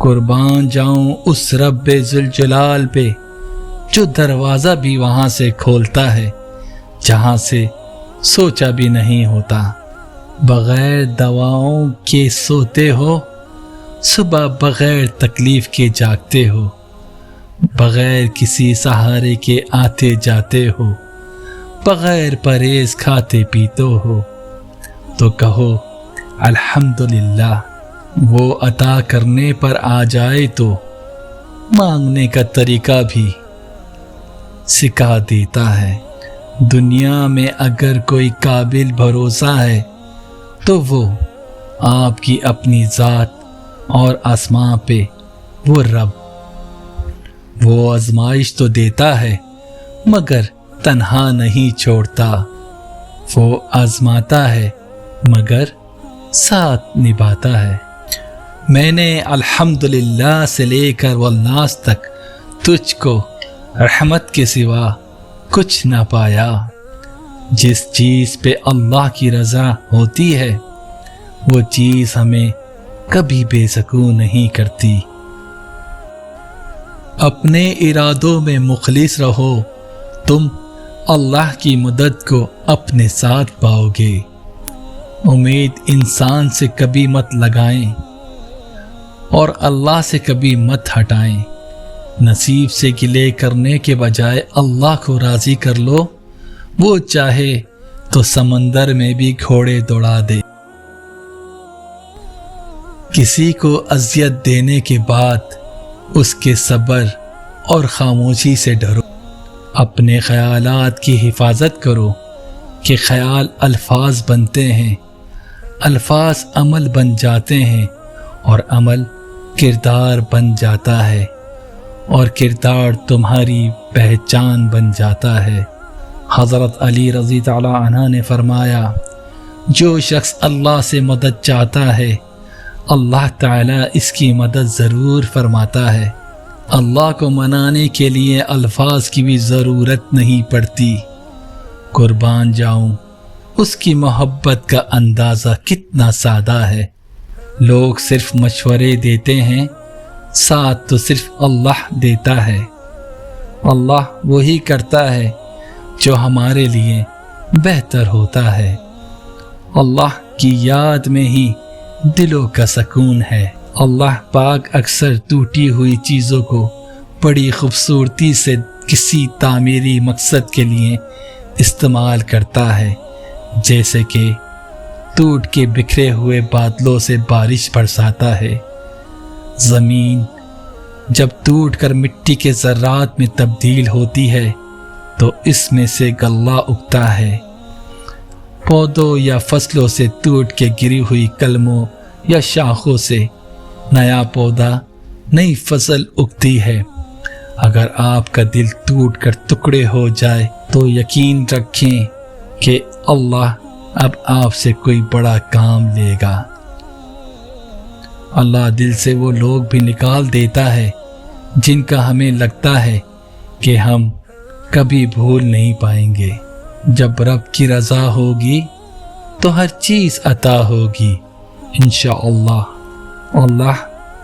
قربان جاؤں اس رب ذوالجلال پہ جو دروازہ بھی وہاں سے کھولتا ہے جہاں سے سوچا بھی نہیں ہوتا۔ بغیر دواؤں کے سوتے ہو، صبح بغیر تکلیف کے جاگتے ہو، بغیر کسی سہارے کے آتے جاتے ہو، بغیر پرہیز کھاتے پیتے ہو، تو کہو الحمدللہ۔ وہ عطا کرنے پر آ جائے تو مانگنے کا طریقہ بھی سکھا دیتا ہے۔ دنیا میں اگر کوئی قابل بھروسہ ہے تو وہ آپ کی اپنی ذات اور اسماء پہ وہ رب۔ وہ آزمائش تو دیتا ہے مگر تنہا نہیں چھوڑتا، وہ آزماتا ہے مگر ساتھ نبھاتا ہے۔ میں نے الحمدللہ سے لے کر والناس تک تجھ کو رحمت کے سوا کچھ نہ پایا۔ جس چیز پہ اللہ کی رضا ہوتی ہے وہ چیز ہمیں کبھی بے سکون نہیں کرتی۔ اپنے ارادوں میں مخلص رہو، تم اللہ کی مدد کو اپنے ساتھ پاؤ گے۔ امید انسان سے کبھی مت لگائیں اور اللہ سے کبھی مت ہٹائیں۔ نصیب سے گلے کرنے کے بجائے اللہ کو راضی کر لو، وہ چاہے تو سمندر میں بھی گھوڑے دوڑا دے۔ کسی کو اذیت دینے کے بعد اس کے صبر اور خاموشی سے ڈرو۔ اپنے خیالات کی حفاظت کرو کہ خیال الفاظ بنتے ہیں، الفاظ عمل بن جاتے ہیں اور عمل کردار بن جاتا ہے اور کردار تمہاری پہچان بن جاتا ہے۔ حضرت علی رضی تعالی عنہ نے فرمایا، جو شخص اللہ سے مدد چاہتا ہے اللہ تعالی اس کی مدد ضرور فرماتا ہے۔ اللہ کو منانے کے لیے الفاظ کی بھی ضرورت نہیں پڑتی۔ قربان جاؤں اس کی محبت کا اندازہ کتنا سادہ ہے۔ لوگ صرف مشورے دیتے ہیں، ساتھ تو صرف اللہ دیتا ہے۔ اللہ وہی کرتا ہے جو ہمارے لیے بہتر ہوتا ہے۔ اللہ کی یاد میں ہی دلوں کا سکون ہے۔ اللہ پاک اکثر ٹوٹی ہوئی چیزوں کو بڑی خوبصورتی سے کسی تعمیری مقصد کے لیے استعمال کرتا ہے، جیسے کہ ٹوٹ کے بکھرے ہوئے بادلوں سے بارش برساتا ہے۔ زمین جب ٹوٹ کر مٹی کے ذرات میں تبدیل ہوتی ہے تو اس میں سے غلہ اگتا ہے۔ پودوں یا فصلوں سے ٹوٹ کے گری ہوئی کلموں یا شاخوں سے نیا پودا، نئی فصل اگتی ہے۔ اگر آپ کا دل ٹوٹ کر ٹکڑے ہو جائے تو یقین رکھیں کہ اللہ اب آپ سے کوئی بڑا کام لے گا۔ اللہ دل سے وہ لوگ بھی نکال دیتا ہے جن کا ہمیں لگتا ہے کہ ہم کبھی بھول نہیں پائیں گے۔ جب رب کی رضا ہوگی تو ہر چیز عطا ہوگی انشاءاللہ۔ اللہ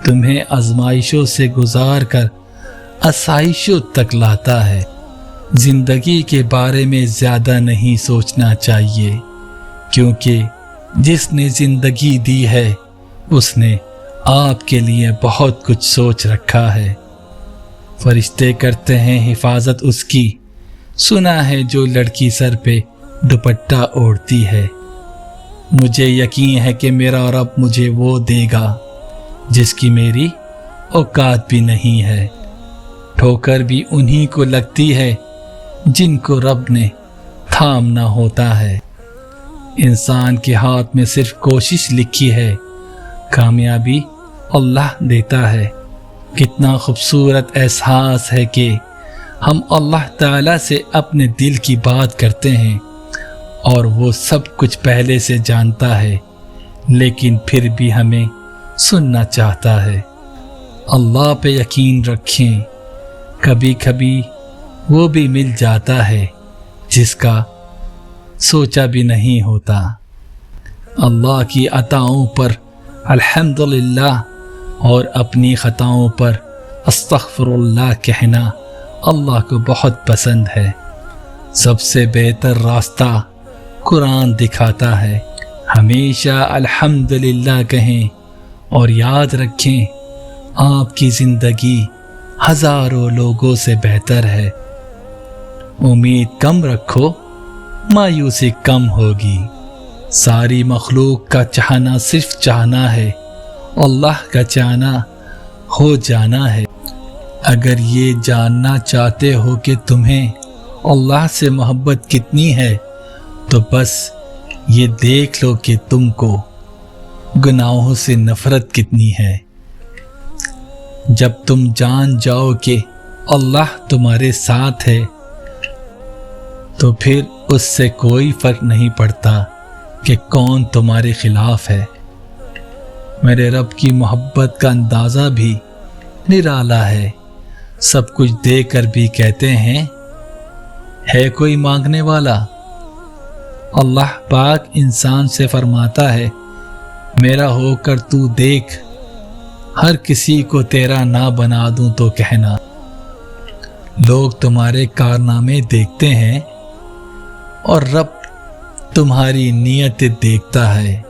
تمہیں آزمائشوں سے گزار کر آسائشوں تک لاتا ہے۔ زندگی کے بارے میں زیادہ نہیں سوچنا چاہیے، کیونکہ جس نے زندگی دی ہے اس نے آپ کے لیے بہت کچھ سوچ رکھا ہے۔ فرشتے کرتے ہیں حفاظت اس کی، سنا ہے جو لڑکی سر پہ دوپٹہ اوڑھتی ہے۔ مجھے یقین ہے کہ میرا رب مجھے وہ دے گا جس کی میری اوقات بھی نہیں ہے۔ ٹھوکر بھی انہی کو لگتی ہے جن کو رب نے تھامنا ہوتا ہے۔ انسان کے ہاتھ میں صرف کوشش لکھی ہے، کامیابی اللہ دیتا ہے۔ کتنا خوبصورت احساس ہے کہ ہم اللہ تعالیٰ سے اپنے دل کی بات کرتے ہیں اور وہ سب کچھ پہلے سے جانتا ہے، لیکن پھر بھی ہمیں سننا چاہتا ہے۔ اللہ پہ یقین رکھیں، کبھی کبھی وہ بھی مل جاتا ہے جس کا سوچا بھی نہیں ہوتا۔ اللہ کی عطاؤں پر الحمدللہ اور اپنی خطاؤں پر استغفر اللہ کہنا اللہ کو بہت پسند ہے۔ سب سے بہتر راستہ قرآن دکھاتا ہے۔ ہمیشہ الحمدللہ کہیں اور یاد رکھیں آپ کی زندگی ہزاروں لوگوں سے بہتر ہے۔ امید کم رکھو، مایوسی کم ہوگی۔ ساری مخلوق کا چاہنا صرف چاہنا ہے، اللہ کا چاہنا ہو جانا ہے۔ اگر یہ جاننا چاہتے ہو کہ تمہیں اللہ سے محبت کتنی ہے تو بس یہ دیکھ لو کہ تم کو گناہوں سے نفرت کتنی ہے۔ جب تم جان جاؤ کہ اللہ تمہارے ساتھ ہے تو پھر اس سے کوئی فرق نہیں پڑتا کہ کون تمہارے خلاف ہے۔ میرے رب کی محبت کا اندازہ بھی نرالا ہے۔ سب کچھ دے کر بھی کہتے ہیں ہے کوئی مانگنے والا؟ اللہ پاک انسان سے فرماتا ہے میرا ہو کر تو دیکھ، ہر کسی کو تیرا نہ بنا دوں تو کہنا۔ لوگ تمہارے کارنامے دیکھتے ہیں اور رب تمہاری نیت دیکھتا ہے۔